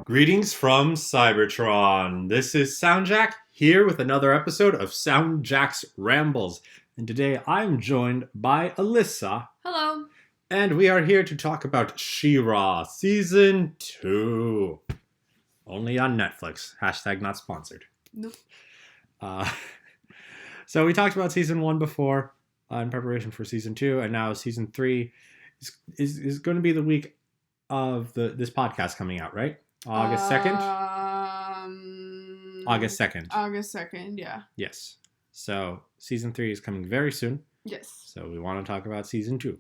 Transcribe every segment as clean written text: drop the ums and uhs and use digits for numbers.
Greetings from Cybertron. This is SoundJack here with another episode of SoundJack's Rambles. And today I'm joined by Alyssa. Hello. And we are here to talk about She-Ra Season 2. Only on Netflix. Hashtag not sponsored. Nope. So we talked about Season 1 before in preparation for Season 2. And now Season 3 is going to be the week of this podcast coming out, right? August 2nd? August 2nd. August 2nd, yeah. Yes. So, Season 3 is coming very soon. Yes. So, we want to talk about Season 2.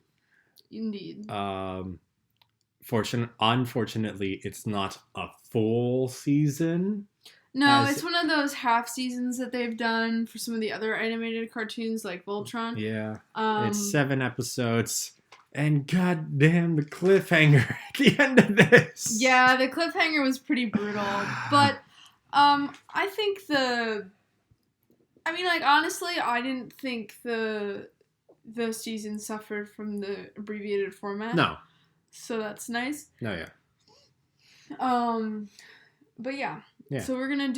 Indeed. Unfortunately, it's not a full season. No, it's one of those half seasons that they've done for some of the other animated cartoons like Voltron. Yeah. It's 7 episodes. And goddamn, the cliffhanger at the end of this. Yeah, the cliffhanger was pretty brutal. But I think honestly, I didn't think the season suffered from the abbreviated format. No. So that's nice. No, yeah. But yeah. Yeah. So we're gonna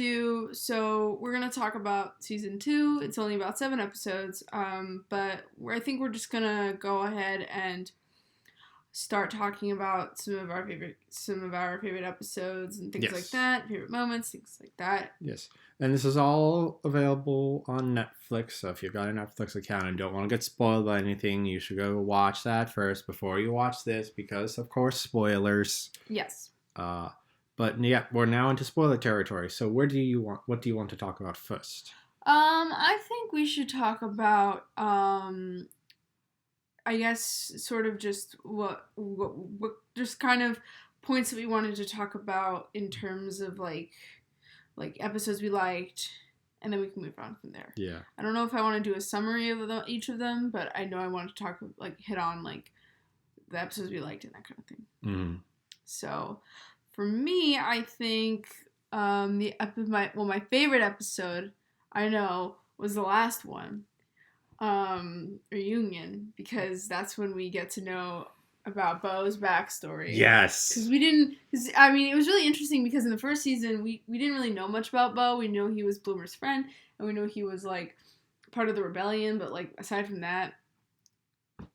talk about Season 2. It's only about 7 episodes. But I think we're just gonna go ahead and start talking about some of our favorite episodes and things like that, favorite moments, things like that. Yes. And this is all available on Netflix. So if you've got a Netflix account and don't want to get spoiled by anything, you should go watch that first before you watch this because, of course, spoilers. Yes. But yeah, we're now into spoiler territory. So what do you want to talk about first? I think we should talk about I guess sort of just what just kind of points that we wanted to talk about in terms of like episodes we liked, and then we can move on from there. Yeah. I don't know if I want to do a summary of each of them, but I know I want to talk hit on the episodes we liked and that kind of thing. Mm-hmm. So for me, I think my favorite episode I know was the last one. Reunion, because that's when we get to know about Bo's backstory. Yes. Because it was really interesting because in the first season, we didn't really know much about Bo. We knew he was Bloomer's friend, and we knew he was, part of the rebellion, but, aside from that...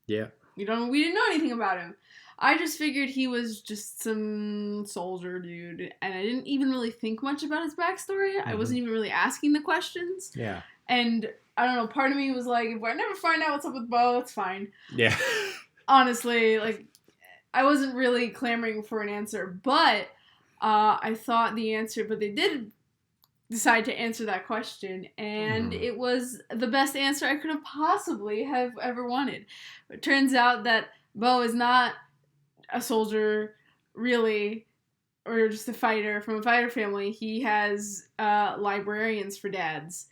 Yeah. We didn't know anything about him. I just figured he was just some soldier dude, and I didn't even really think much about his backstory. Mm-hmm. I wasn't even really asking the questions. Yeah. And... I don't know, part of me was like, if I never find out what's up with Bo, it's fine. Yeah. Honestly, I wasn't really clamoring for an answer, but I thought the answer, but they did decide to answer that question, and it was the best answer I could have possibly have ever wanted. It turns out that Bo is not a soldier, really, or just a fighter from a fighter family. He has librarians for dads.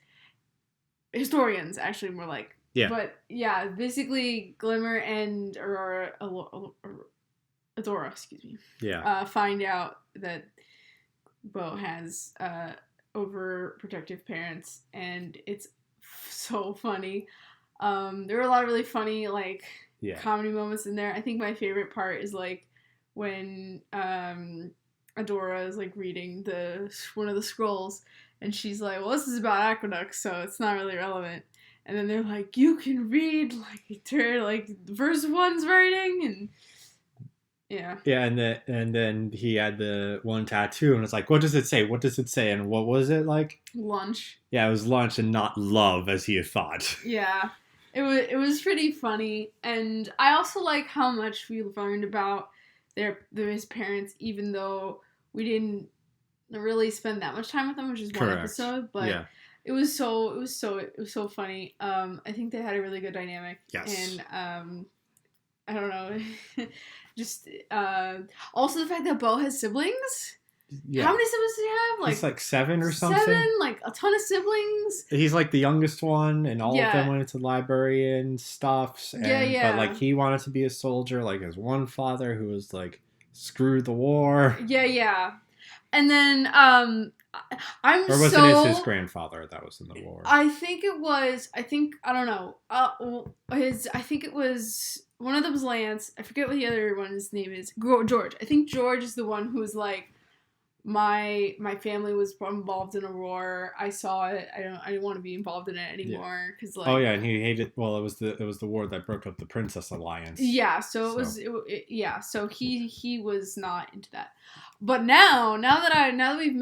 Historians, actually, more like. Yeah. But, yeah, basically, Glimmer and Adora, find out that Bo has overprotective parents, and it's so funny. There were a lot of really funny, comedy moments in there. I think my favorite part is, when Adora is, reading one of the scrolls, and she's like, well, this is about aqueducts, so it's not really relevant. And then they're like, you can read, verse 1's writing, and yeah. Yeah, and then he had the one tattoo, and it's like, what does it say? What does it say? And what was it like? Lunch. Yeah, it was lunch and not love, as he had thought. Yeah. It was pretty funny, and I also like how much we learned about his parents, even though we didn't really spend that much time with them, which is one episode, but yeah. it was so funny. I think they had a really good dynamic. Yes. And I don't know, just also the fact that Bo has siblings. Yeah. How many siblings did he have? It's 7 or something. 7, a ton of siblings. He's the youngest one, and all of them went into librarian stuffs. And, yeah. But he wanted to be a soldier, his one father who was screw the war. Yeah. And then, Or was it his grandfather that was in the war? I don't know. I think it was, one of them was Lance. I forget what the other one's name is. George. I think George is the one who's my family was involved in a war. I saw it. I didn't want to be involved in it anymore because like. Oh yeah, and he hated. Well, it was the war that broke up the Princess Alliance. Yeah, so yeah. So he was not into that. But now that we've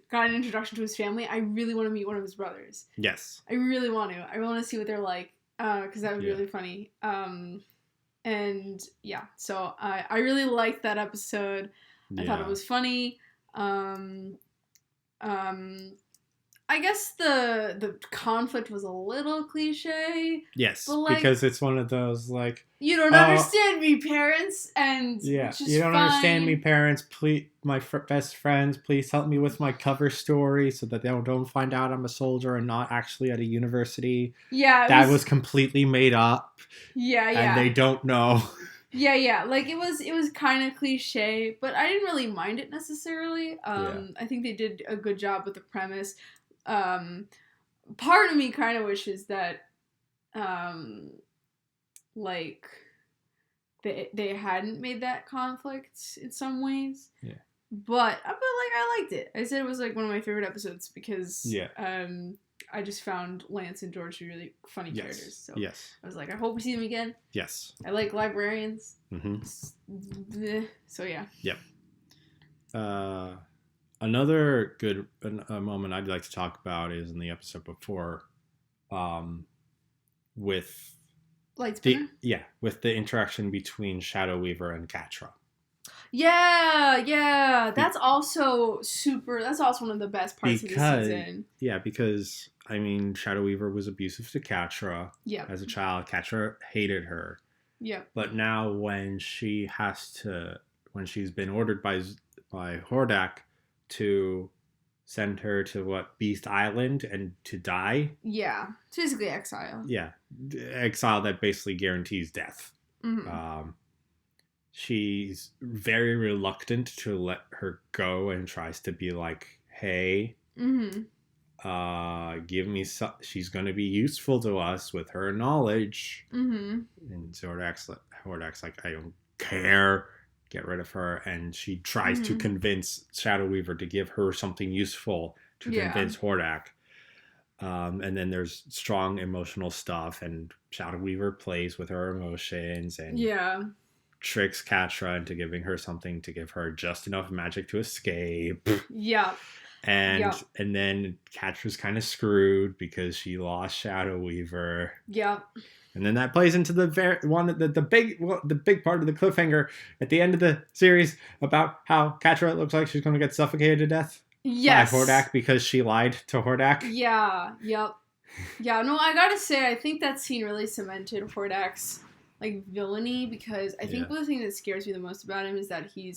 got an introduction to his family, I really want to meet one of his brothers. Yes. I really want to. I want to see what they're like. Because that would be really funny. And yeah, so I really liked that episode. I thought it was funny. I guess the conflict was a little cliche. Yes, like, because it's one of those like you don't understand me, parents, and you don't understand me, parents. Please, my best friends, please help me with my cover story so that they don't find out I'm a soldier and not actually at a university. Yeah, that was completely made up. Yeah, and they don't know. Yeah. Like it was kind of cliche, but I didn't really mind it necessarily. I think they did a good job with the premise. Part of me kind of wishes that, like, they hadn't made that conflict in some ways. Yeah. But I liked it. I said it was like one of my favorite episodes because I just found Lance and George to be really funny characters. So I was like, I hope we see them again. Yes. I like librarians. Mm-hmm. So yeah. Yep. Another good moment I'd like to talk about is in the episode before, with with the interaction between Shadow Weaver and Catra. Yeah. That's also one of the best parts of the season. Yeah, because I mean, Shadow Weaver was abusive to Catra. Yeah. As a child, Catra hated her. Yeah. But now when she's been ordered by Hordak to send her to Beast Island and to die. Yeah, it's basically exile. Yeah, exile that basically guarantees death. Mm-hmm. She's very reluctant to let her go and tries to be like, "Hey, give me some. She's going to be useful to us with her knowledge." Mm-hmm. And Hordak's like, "I don't care. Get rid of her." And she tries to convince Shadow Weaver to give her something useful to convince Hordak. And then there's strong emotional stuff, and Shadow Weaver plays with her emotions and tricks Catra into giving her something to give her just enough magic to escape. Yeah. And then Catra's kind of screwed because she lost Shadow Weaver. Yeah. And then that plays into the big part of the cliffhanger at the end of the series about how Catra looks like she's going to get suffocated to death by Hordak because she lied to Hordak. Yeah. Yep. Yeah. No, I gotta say, I think that scene really cemented Hordak's villainy, because I think the thing that scares me the most about him is that he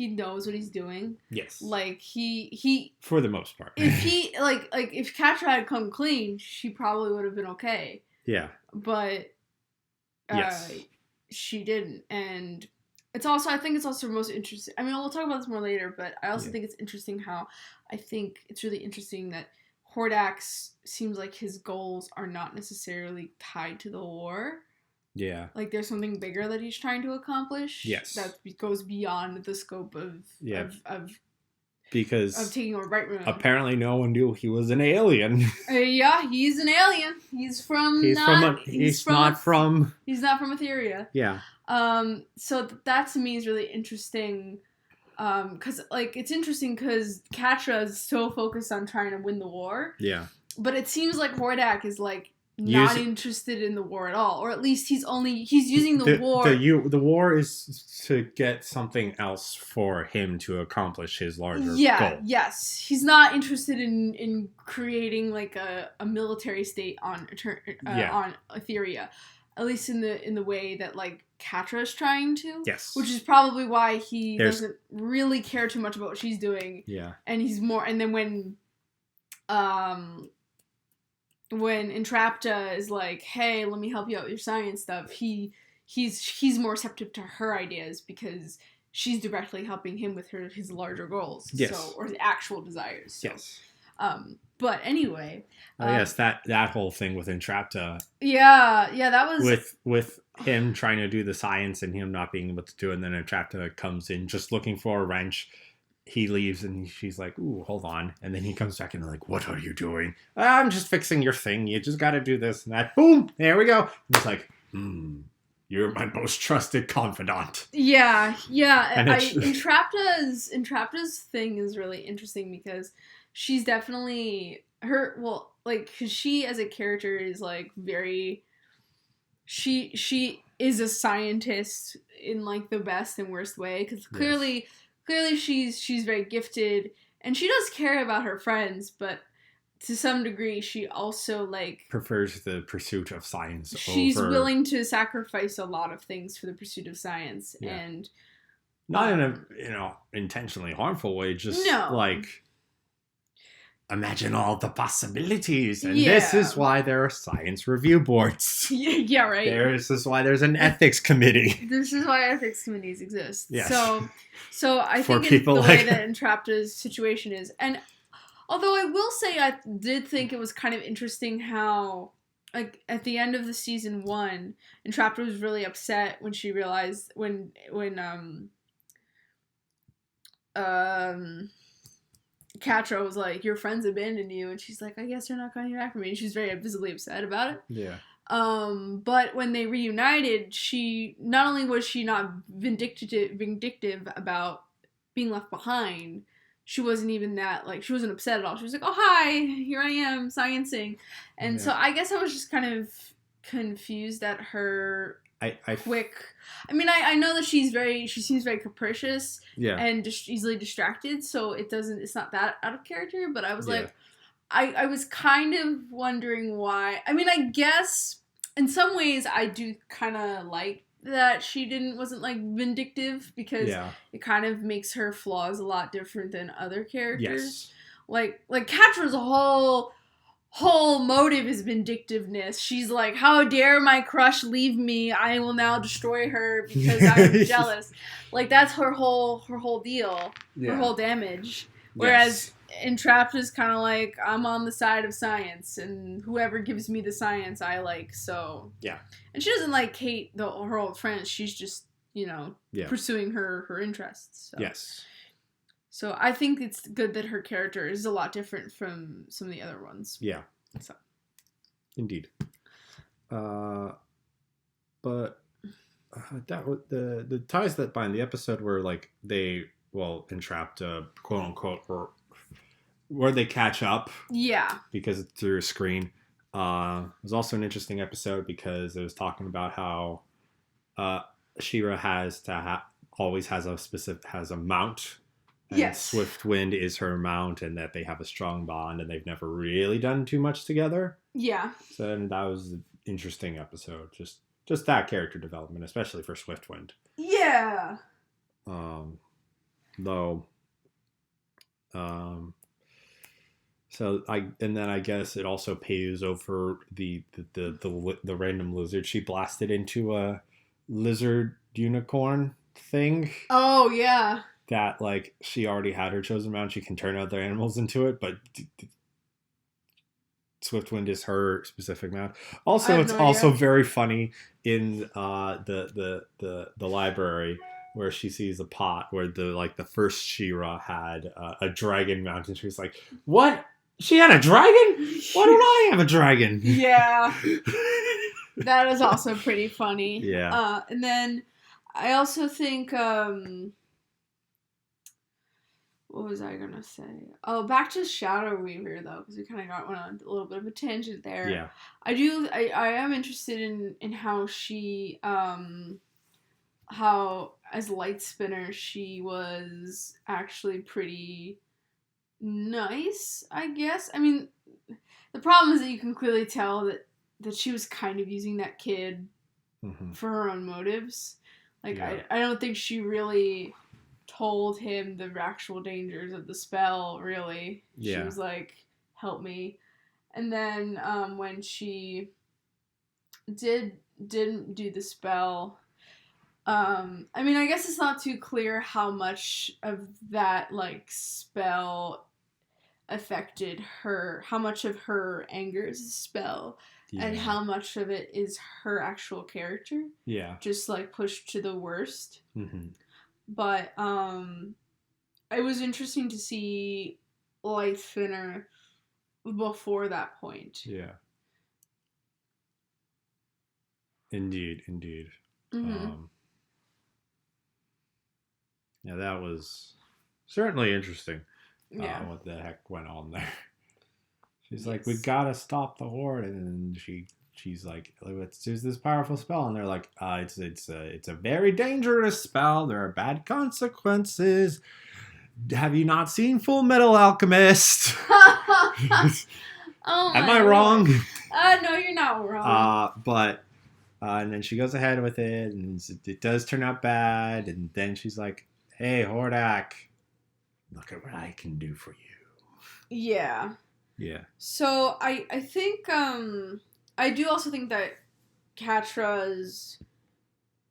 knows what he's doing. Yes. Like he for the most part. If he if Catra had come clean, she probably would have been okay. Yeah. But she didn't, and I think it's also most interesting. I mean, we'll talk about this more later, but I also think it's interesting how I think it's really interesting that Hordak seems like his goals are not necessarily tied to the war. Yeah. Like there's something bigger that he's trying to accomplish. Yes. That goes beyond the scope of taking a right room. Apparently no one knew he was an alien. He's an alien. He's not from Etheria. Yeah. So that to me is really interesting. Cause it's interesting because Catra is so focused on trying to win the war. Yeah. But it seems like Hordak is not interested in the war at all, or at least he's using the war. The war is to get something else for him to accomplish his larger goal. Yes, he's not interested in creating a military state on Etheria, at least in the way that Catra is trying to. Yes, which is probably why he doesn't really care too much about what she's doing. Yeah, and he's more. And then when Entrapta is like, "Hey, let me help you out with your science stuff," he's more receptive to her ideas because she's directly helping him with his larger goals. Yes. Or his actual desires. So. Yes. But anyway. Yes, that whole thing with Entrapta. Yeah, that was with him trying to do the science and him not being able to do it, and then Entrapta comes in just looking for a wrench he leaves and she's like, ooh, hold on. And then he comes back and like, what are you doing? I'm just fixing your thing. You just got to do this and that. Boom. There we go. And he's like, you're my most trusted confidant. Yeah. Entrapta's thing is really interesting because she's definitely because she as a character is like very, she is a scientist in like the best and worst way, because clearly she's very gifted and she does care about her friends, but to some degree she also like prefers the pursuit of science. She's willing to sacrifice a lot of things for the pursuit of science, and not in a intentionally harmful way, just like imagine all the possibilities, and this is why there are science review boards. Yeah, right. This is why there's an ethics committee. This is why ethics committees exist. Yes. So I think it's the way that Entrapta's situation is. And although I will say I did think it was kind of interesting how, like, at the end of the season 1, Entrapta was really upset when she realized when Catra was like, your friends abandoned you, and she's like, I guess they're not coming back for me, and she's very visibly upset about it. Yeah. But when they reunited, she not only was she not vindictive about being left behind, she wasn't even that, like, she wasn't upset at all. She was like, oh, hi, here I am, sciencing. And so I guess I was just kind of confused at her quick... I mean, I know that she seems very capricious and easily distracted, so it's not that out of character, but I was like, I was kind of wondering why. I mean, I guess in some ways I do kind of like that she wasn't like vindictive, because it kind of makes her flaws a lot different than other characters. Like Catra's whole motive is vindictiveness. She's like, how dare my crush leave me? I will now destroy her because I'm jealous. Like, that's her whole deal. Her whole damage. Whereas Entrapta's kind of like, I'm on the side of science, and whoever gives me the science I like, so. Yeah. And she doesn't like hate her old friends. She's just, pursuing her interests. So. Yes. So I think it's good that her character is a lot different from some of the other ones. Yeah. So. Indeed. But that the ties that bind the episode were like Entrapta, quote unquote, where they catch up. Yeah. Because it's through a screen. It was also an interesting episode because it was talking about how She-Ra always has a mount. And Swiftwind is her mount, and that they have a strong bond, and they've never really done too much together. Yeah. So that was an interesting episode. Just that character development, especially for Swiftwind. Yeah. So I guess it also paves over the random lizard she blasted into a lizard unicorn thing. Oh yeah. That, like, she already had her chosen mount. She can turn other animals into it, but Swiftwind is her specific mount. Also, it's also very funny in the library where she sees a pot where the first She-Ra had a dragon mount, and she was like, "What? She had a dragon? Why don't I have a dragon?" Yeah, that is also pretty funny. Yeah, and then I also think. What was I gonna say? Oh, back to Shadow Weaver though, because we kind of went on a little bit of a tangent there. Yeah. I am interested in how she, how as Light Spinner she was actually pretty nice, I guess. I mean, the problem is that you can clearly tell that she was kind of using that kid for her own motives. Like, I don't think she really told him the actual dangers of the spell, really. Yeah. She was like, help me. And then when she didn't do the spell, I mean, I guess it's not too clear how much of that, like, spell affected her, how much of her anger is a spell, and how much of it is her actual character. Yeah. Just, like, pushed to the worst. Mm-hmm. But it was interesting to see Light Spinner before that point. Yeah. Indeed. Mm-hmm. Yeah, that was certainly interesting. Yeah. What the heck went on there? She's like, we gotta stop the horde, and then she's like, let's use this powerful spell, and they're like, it's a very dangerous spell. There are bad consequences. Have you not seen Full Metal Alchemist? Oh, am I wrong? No, you're not wrong. But and then she goes ahead with it, and it does turn out bad, and then she's like, hey, Hordak, look at what I can do for you. Yeah. Yeah. So I think I do also think that Catra's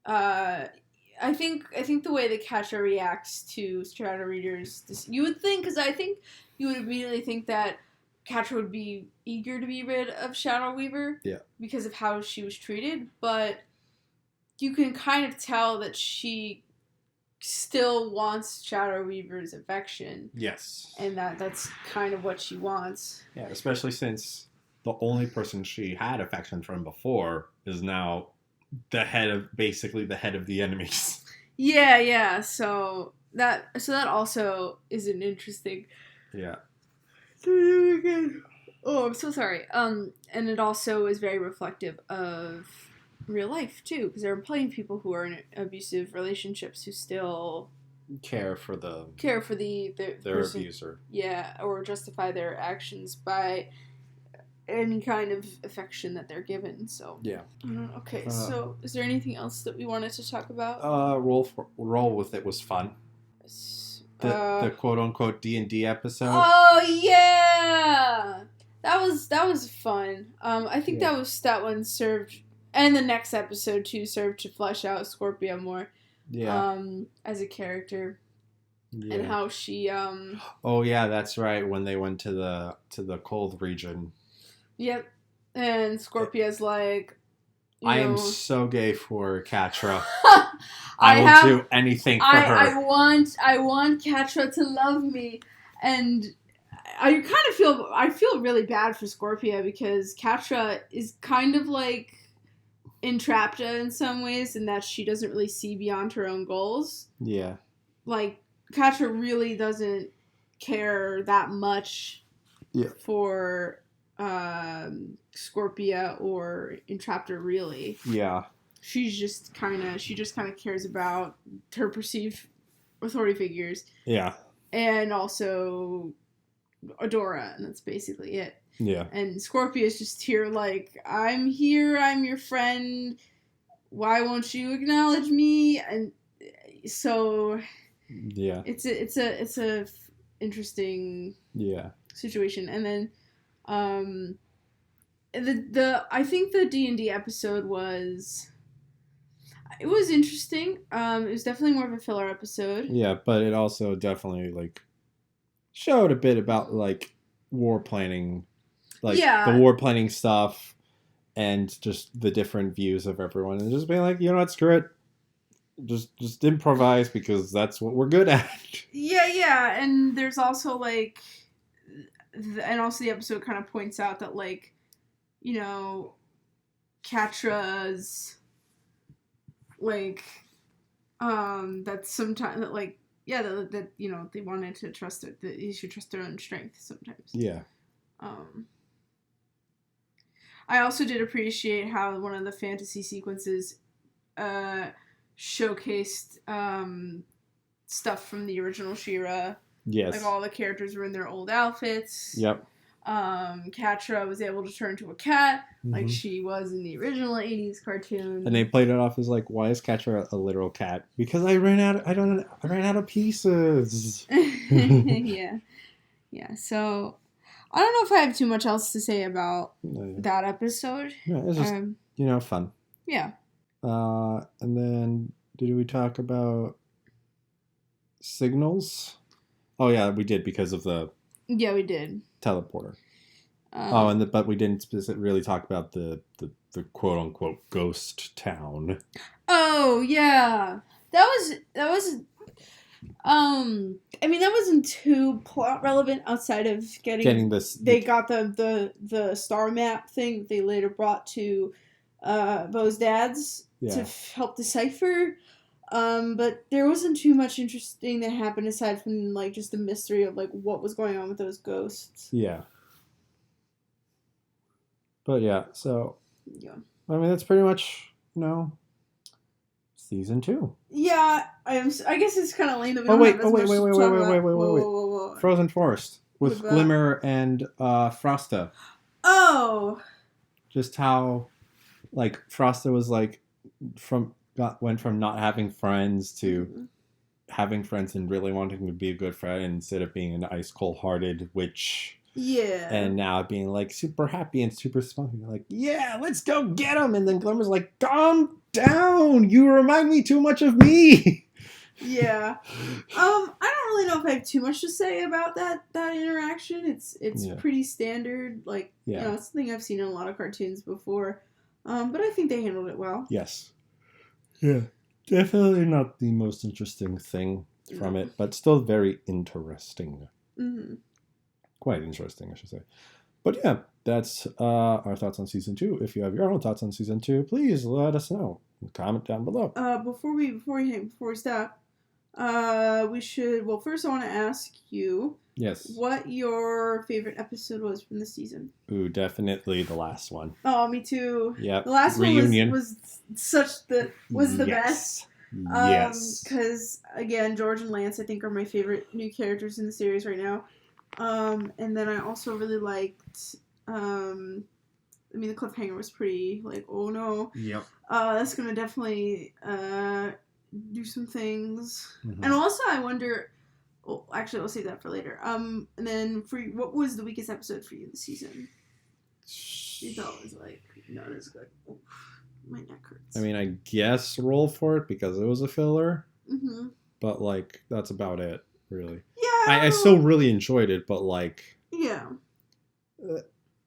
I think the way that Catra reacts to Shadow Readers, you would think, because I think you would immediately think that Catra would be eager to be rid of Shadow Weaver. Yeah. Because of how she was treated, but you can kind of tell that she still wants Shadow Weaver's affection. Yes. And that's kind of what she wants. Yeah, especially since the only person she had affection from before is now basically the head of the enemies. Yeah. So that also is an interesting. Yeah. Oh, I'm so sorry. And it also is very reflective of real life too, because there are plenty of people who are in abusive relationships who still care for their person, abuser. Yeah, or justify their actions by any kind of affection that they're given. So yeah. Okay, so is there anything else that we wanted to talk about? Roll with it was fun. The quote unquote D&D episode. Oh yeah, that was fun. I think that one served, and the next episode too served to flesh out Scorpia more. Yeah. As a character. Yeah. And how she Oh yeah, that's right. When they went to the cold region. Yep. And Scorpia's like, I am so gay for Catra. I will do anything for her. I want Catra to love me, and I feel really bad for Scorpia because Catra is kind of like entrapped in some ways in that she doesn't really see beyond her own goals. Yeah. Like Catra really doesn't care that much for Scorpia or entrapped her really. Yeah. She just kind of cares about her perceived authority figures. Yeah. And also Adora, and that's basically it. Yeah. And Scorpia's just here like, I'm here, I'm your friend. Why won't you acknowledge me? And so yeah. It's a interesting situation. And then I think the D&D episode was interesting. It was definitely more of a filler episode. Yeah, but it also definitely like showed a bit about like war planning, the war planning stuff, and just the different views of everyone, and just being like, you know what, screw it, just improvise because that's what we're good at. Yeah, and there's also like, and also the episode kind of points out that like, you know, Catra's like that sometimes that like that you know they wanted to trust it, that you should trust their own strength sometimes. Yeah. I also did appreciate how one of the fantasy sequences showcased stuff from the original She-Ra. Yes. Like all the characters were in their old outfits. Yep. Catra was able to turn to a cat, like she was in the original 80s cartoon. And they played it off as like, why is Catra a literal cat? Because I ran out of pieces. Yeah. So I don't know if I have too much else to say about that episode. Yeah, it's just fun. Yeah. And then did we talk about signals? Oh yeah, we did because of the. Yeah, we did. Teleporter. But we didn't really talk about the quote unquote ghost town. Oh yeah, that was I mean, that wasn't too plot relevant outside of getting this. They got the star map thing that they later brought to Bo's dad's to help decipher. But there wasn't too much interesting that happened aside from like just the mystery of like what was going on with those ghosts. Yeah. But yeah, so yeah. I mean, that's pretty much season 2. Yeah, I guess it's kind of lame that we wait. Whoa. Frozen Forest with Glimmer and Frosta. Oh. Just how, like, Frosta was like went from not having friends to having friends and really wanting to be a good friend instead of being an ice cold-hearted witch. Yeah. And now being like super happy and super spunky. Like, yeah, let's go get him. And then Glimmer's like, calm down. You remind me too much of me. Yeah. I don't really know if I have too much to say about that interaction. It's pretty standard. Like, it's something I've seen in a lot of cartoons before. But I think they handled it well. Yes. Yeah. Definitely not the most interesting thing from it, but still very interesting. Mm-hmm. Quite interesting, I should say. But yeah, that's our thoughts on season 2. If you have your own thoughts on season 2, please let us know. Comment down below. Before we stop, we should. Well, first I want to ask you. Yes. What your favorite episode was from the season? Ooh, definitely the last one. Oh, me too. Yep. The last Reunion. one was the best. Yes. Because again, George and Lance I think are my favorite new characters in the series right now. And then I also really liked. I mean, the cliffhanger was pretty like, oh no. Yep. That's gonna definitely do some things. Mm-hmm. And also, I wonder. Well, actually, I'll save that for later. And then for you, what was the weakest episode for you this season? You thought it was like not as good. Oh, my neck hurts. I mean, I guess roll for it because it was a filler. Mm-hmm. But like, that's about it, really. Yeah. I still really enjoyed it, but like. Yeah.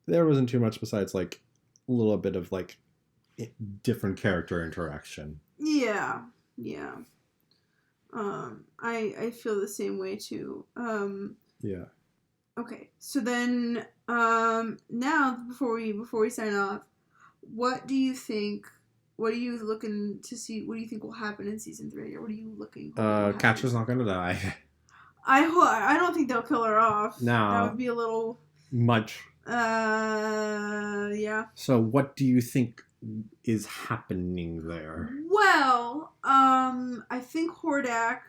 There wasn't too much besides like a little bit of like different character interaction. Yeah. Yeah. I feel the same way too. Yeah. Okay, so then now before we sign off, what do you think? What are you looking to see? What do you think will happen in season 3? Or what are you looking? Catcher's not gonna die. I don't think they'll kill her off. No, that would be a little much. Yeah. So what do you think is happening there? Well, I think Hordak.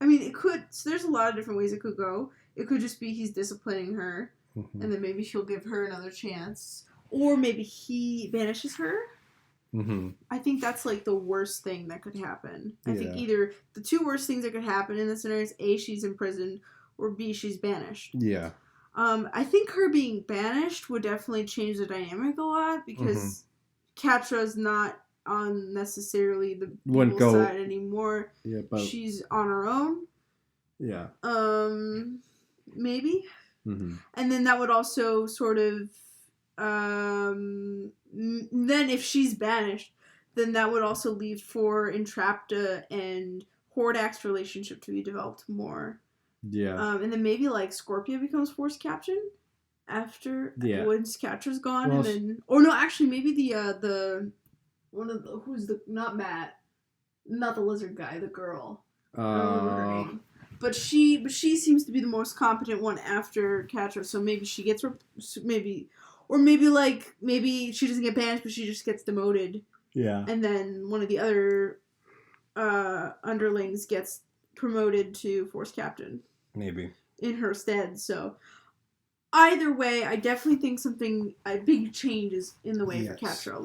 I mean, it could. So there's a lot of different ways it could go. It could just be he's disciplining her, and then maybe she'll give her another chance, or maybe he banishes her. Mm-hmm. I think that's like the worst thing that could happen. I think either the two worst things that could happen in this scenario is A, she's imprisoned, or B, she's banished. Yeah. I think her being banished would definitely change the dynamic a lot because Catra's not on necessarily the people's side anymore. Yeah, but she's on her own. Yeah. Maybe. Mm-hmm. And then that would also sort of then if she's banished, then that would also leave for Entrapta and Hordak's relationship to be developed more. Yeah. And then maybe like Scorpia becomes force captain after once Catra's gone, well, and then actually maybe the one of the not Matt, not the lizard guy, the girl. I don't remember her name. But she seems to be the most competent one after Catra, so maybe she gets maybe she doesn't get banished, but she just gets demoted. Yeah. And then one of the other underlings gets promoted to force captain. Maybe. In her stead. So either way, I definitely think a big change is in the way for Catra.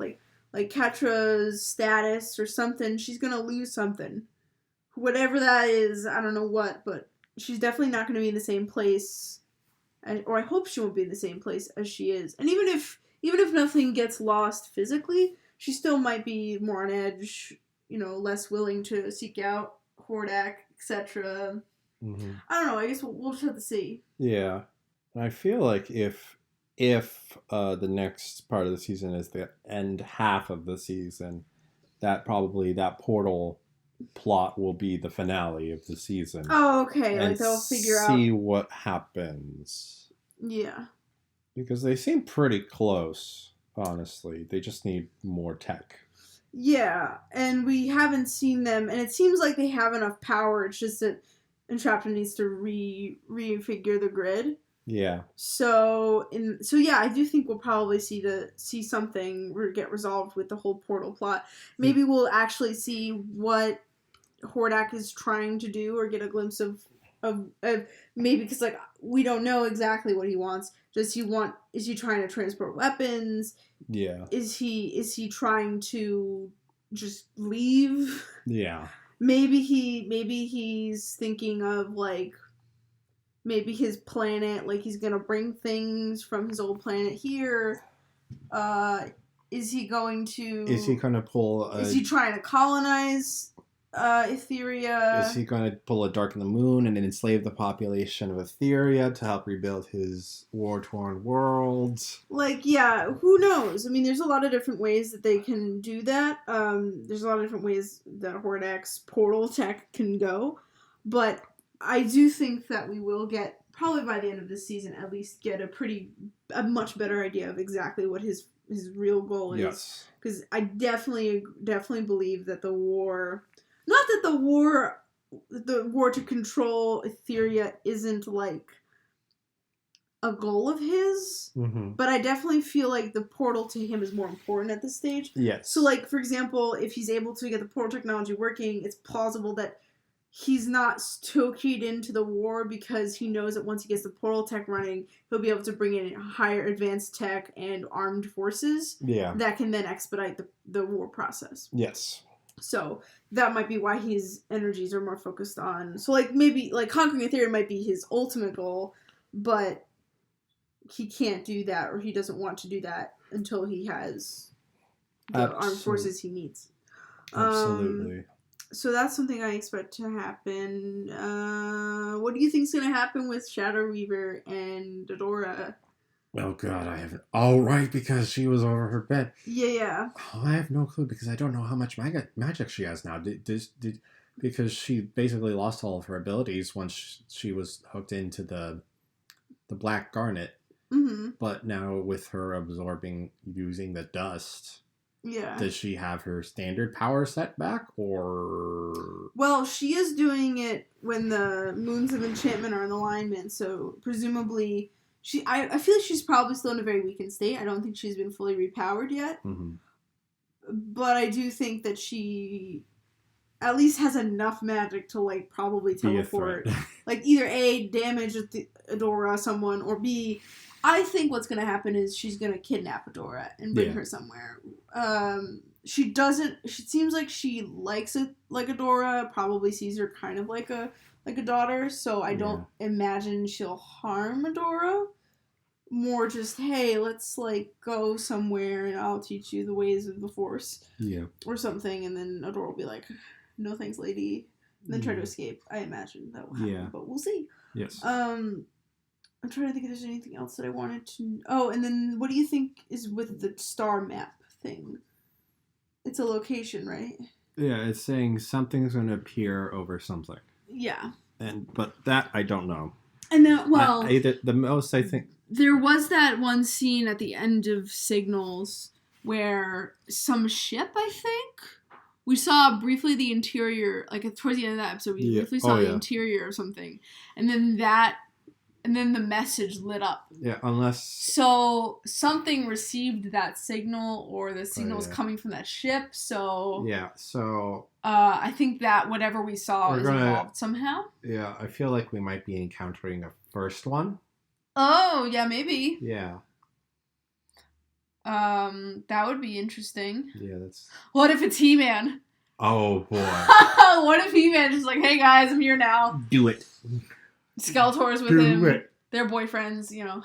Like Catra's status or something, she's gonna lose something. Whatever that is, I don't know what, but she's definitely not gonna be in the same place, or I hope she won't be in the same place as she is. And even if nothing gets lost physically, she still might be more on edge, less willing to seek out Hordak, etc. Mm-hmm. I don't know. I guess we'll just have to see. Yeah, and I feel like if the next part of the season is the end half of the season, that portal plot will be the finale of the season. Oh, okay. Like they'll figure out. See what happens. Yeah. Because they seem pretty close, honestly. They just need more tech. Yeah, and we haven't seen them, and it seems like they have enough power. It's just that Entrapta needs to refigure the grid. Yeah. So yeah, I do think we'll probably see something get resolved with the whole portal plot. Maybe we'll actually see what Hordak is trying to do, or get a glimpse of maybe, because like we don't know exactly what he wants. Is he trying to transport weapons? Yeah. Is he trying to just leave? Yeah. Maybe he's thinking of like maybe his planet, like he's gonna bring things from his old planet here. Is he going to pull is he trying to colonize Etheria? Is he going to pull a Dark in the Moon and enslave the population of Etheria to help rebuild his war-torn worlds? Like, yeah, who knows? I mean, there's a lot of different ways that they can do that. There's a lot of different ways that Hordak's portal tech can go. But I do think that we will get, probably by the end of this season, at least get a much better idea of exactly what his real goal is. Yes. Because I definitely believe that the war... Not that the war to control Etheria isn't, like, a goal of his, but I definitely feel like the portal to him is more important at this stage. Yes. So, like, for example, if he's able to get the portal technology working, it's plausible that he's not so keyed into the war because he knows that once he gets the portal tech running, he'll be able to bring in higher advanced tech and armed forces that can then expedite the war process. Yes. So that might be why his energies are more focused on... So, like, maybe, like, conquering Etheria might be his ultimate goal, but he can't do that, or he doesn't want to do that until he has the armed forces he needs. Absolutely. So that's something I expect to happen. What do you think's going to happen with Shadow Weaver and Adora? Oh God, I haven't. Oh, right, because she was over her bed. Yeah. Oh, I have no clue because I don't know how much magic she has now. Because she basically lost all of her abilities once she was hooked into the black garnet. Mm-hmm. But now with her using the dust, does she have her standard power set back, or? Well, she is doing it when the moons of enchantment are in alignment, so presumably. I feel like she's probably still in a very weakened state. I don't think she's been fully repowered yet. Mm-hmm. But I do think that she at least has enough magic to, like, probably teleport. Like, either A, damage Adora, someone, or B, I think what's going to happen is she's going to kidnap Adora and bring her somewhere. She seems like she likes it like Adora, probably sees her kind of like a daughter, so I don't imagine she'll harm Adora. More just, hey, let's, like, go somewhere and I'll teach you the ways of the Force. Yeah. Or something, and then Adora will be like, no thanks, lady. And then try to escape. I imagine that will happen, but we'll see. Yes. I'm trying to think if there's anything else that I wanted to... Oh, and then what do you think is with the star map thing? It's a location, right? Yeah, it's saying something's going to appear over something. Yeah. But that, I don't know. And then, well... the most, I think... There was that one scene at the end of Signals where some ship, I think, we saw briefly the interior, like towards the end of that episode, we briefly saw the interior of something, and then the message lit up. Yeah, unless... So something received that signal, or the signal is coming from that ship, so... Yeah, so... I think that whatever we saw is involved somehow. Yeah, I feel like we might be encountering a first one. Oh, yeah, maybe. Yeah. That would be interesting. Yeah, that's... What if it's He-Man? Oh, boy. What if He-Man is like, hey, guys, I'm here now. Do it. Skeletor's with him. It. They're boyfriends, you know.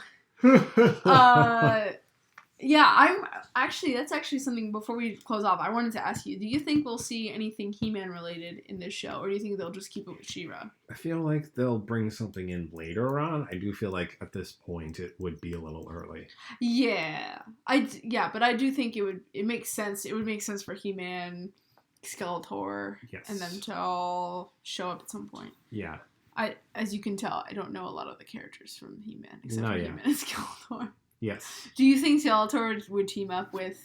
Yeah, that's actually something, before we close off, I wanted to ask you, do you think we'll see anything He-Man related in this show, or do you think they'll just keep it with She-Ra? I feel like they'll bring something in later on. I do feel like at this point it would be a little early. Yeah. But I do think it makes sense. It would make sense for He-Man Skeletor, Yes. and them to all show up at some point. Yeah. As you can tell, I don't know a lot of the characters from He-Man, except for He-Man and Skeletor. Yes. Do you think Skeletor would team up with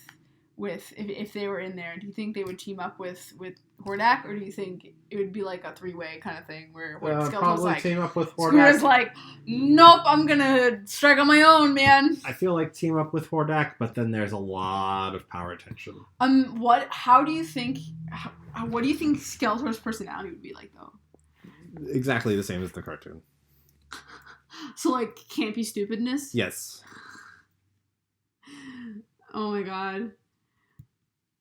if they were in there? Do you think they would team up with Hordak, or do you think it would be like a three-way kind of thing where Skeletor's probably like, team up with Hordak. Screw's like, nope, I'm gonna strike on my own, man. I feel like team up with Hordak, but then there's a lot of power tension. What do you think Skeletor's personality would be like, though? Exactly the same as the cartoon. So, like, campy stupidness? Yes. Oh my god.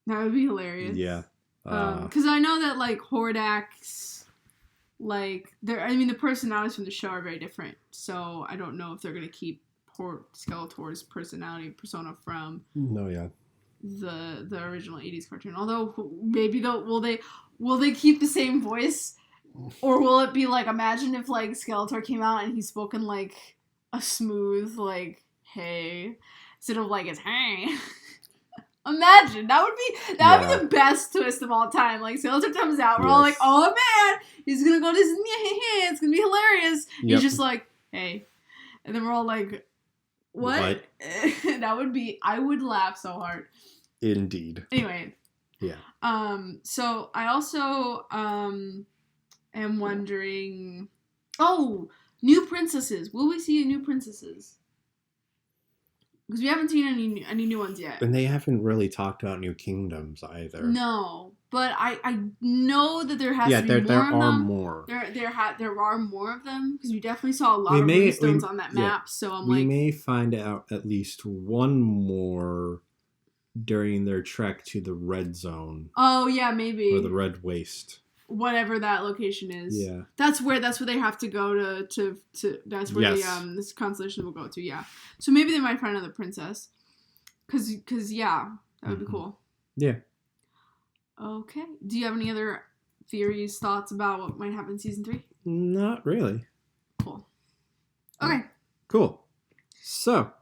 That would be hilarious. Yeah. Because I know that, like, Hordak's, like, the personalities from the show are very different. So I don't know if they're going to keep Skeletor's persona from the original 80s cartoon. Although, maybe will they keep the same voice? Or will it be like, imagine if like Skeletor came out and he's spoken like a smooth like hey instead of like it's hey. Imagine that would be the best twist of all time. Like Skeletor comes out, we're all like, oh man, he's gonna go to this. It's gonna be hilarious. Yep. He's just like hey, and then we're all like, what? That would be. I would laugh so hard. Indeed. Anyway. Yeah. So I also am wondering, new princesses. Will we see new princesses? Because we haven't seen any new ones yet. And they haven't really talked about new kingdoms either. No, but I know that there has to be more of them. There are more. There are more of them because we definitely saw a lot of moonstones on that map. Yeah, so we may find out at least one more during their trek to the red zone. Oh yeah, maybe. Or the red waste. Whatever that location is. Yeah. That's where they have to go to that's where this constellation will go to, yeah. So maybe they might find another princess. Cause yeah, that would be cool. Yeah. Okay. Do you have any other theories, thoughts about what might happen in season 3? Not really. Cool. Okay. Cool. So,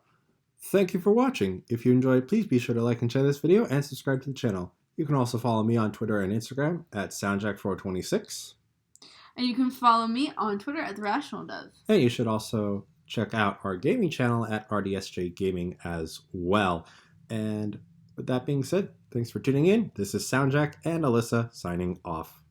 thank you for watching. If you enjoyed, please be sure to like and share this video and subscribe to the channel. You can also follow me on Twitter and Instagram at SoundJack426. And you can follow me on Twitter at TheRationalDev. And you should also check out our gaming channel at RDSJ Gaming as well. And with that being said, thanks for tuning in. This is SoundJack and Alyssa signing off.